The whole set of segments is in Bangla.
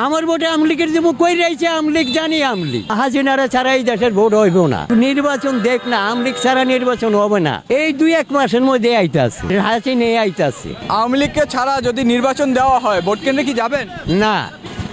আমার ভোটে আমলিগের যে কই রয়েছে আমলিগ জানি আমলিগ হাসিনারা ছাড়া এই দেশের ভোট হইব না। নির্বাচন দেখ না, আমলিগ ছাড়া নির্বাচন হবে না। এই 2-1 মাসের মধ্যে আইতাছে, হাসিনা আইতাছে। আওয়ামী লীগকে ছাড়া যদি নির্বাচন দেওয়া হয় ভোট কেন্দ্রে কি যাবেন? না,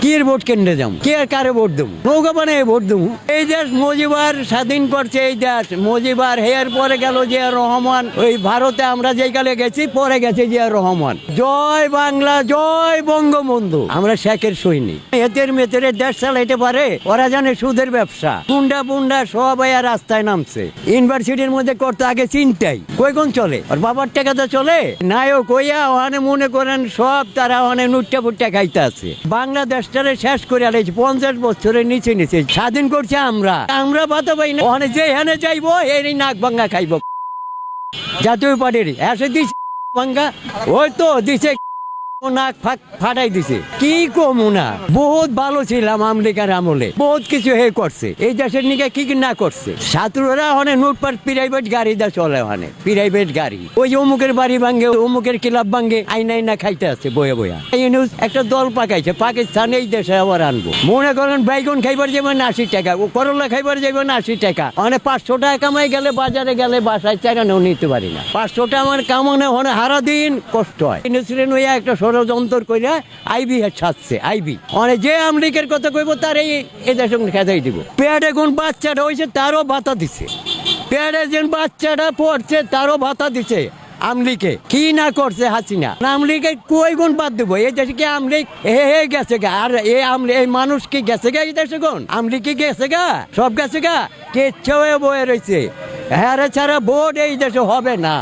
কি এর ভোট কেন্দ্রে যাবো? কে আর কারে ভোট দেবো? নৌকা বানায় ভোট দেবো? এই দেশ মজিবার স্বাধীন করছে, এই দেশ মজিবার হেয়ার পরে গেল জিয়া রহমান। ওই ভারতে আমরা যেই কালে গেছি পরে গেছে জিয়া রহমান। জয় বাংলা, জয় বঙ্গবন্ধু। আমরা শেখের সৈনিক। এতের মেতের দেশ চালাইতে পারে? ওরা জানে সুদের ব্যবসা। পুন্ডা পুন্ডা সবাই আর রাস্তায় নামছে। ইউনিভার্সিটির মধ্যে করতে আগে চিন্তাই কই কোন চলে, আর বাবার টাকাতে চলে নায়ক হইয়া ওখানে মনে করেন সব তারা ওখানে নুট্টা ফুট্টা খাইতে আছে। বাংলাদেশ শেষ করে আলাইছি 50 বছরের নিচে নিচে স্বাধীন করছে আমরা বাতা পাই না। ওখানে যেখানে যাইবো এই নাক ভাঙ্গা খাইব। জাতীয় পার্টির এসে দিছে ভাঙ্গা, ওই তো দিছে নাক ফাটাই দিছে। কি কমু না, বহুত ভালো ছিলাম আমেরিকার আমলে, বহুত কিছু হে করছে এই দেশের নিকে, কি না করছে। ছাত্ররা অনেক নোটপাট প্রাইভেট গাড়ি দা চলে, ওখানে প্রাইভেট গাড়ি। ওই যে অমুকের বাড়ি ভাঙ্গে, অমুকের ক্লাব ভাঙ্গে, আইনা খাইতে আছে বয়া বয়া। এই নিউজ একটা দল পাকাইছে, পাকিস্তান এই দেশে আবার আনবো। মনে করেন বাইগন খাইবার যাবেন 80 টাকা, ও করলা খাইবার যাবেন 80 টাকা। মানে 500 টাকা কামাই গেলে বাজারে গেলে বাসায় চারানেও নিতে পারি না। 500 টাকা আমার কামানো হনে হারা দিন কষ্ট হয়। একটা ষড়যন্ত্র কইরা আইবি ছাড়ছে, আইবি মানে যে আমেরিকার কথা কইব তার এই দেশের সঙ্গে খেদাই দিব। পেটে কোন বাচ্চাটা হয়েছে তারও ভাতা দিছে, পেটে যে বাচ্চাটা পড়ছে তারও ভাতা দিছে। আমলিকে কি না করছে হাসিনা? আমলিকে কই গুণ বাদ দেবো? এই দেশে কি আমলিক হে গেছে গা? আর এই মানুষ কি গেছে গা? এই দেশে কোন আমলিক কি গেছে গা? সব গেছে গা, কেচ্ছা হয়ে বয়ে রয়েছে। হ্যাঁ ছাড়া ভোট এই দেশে হবে না।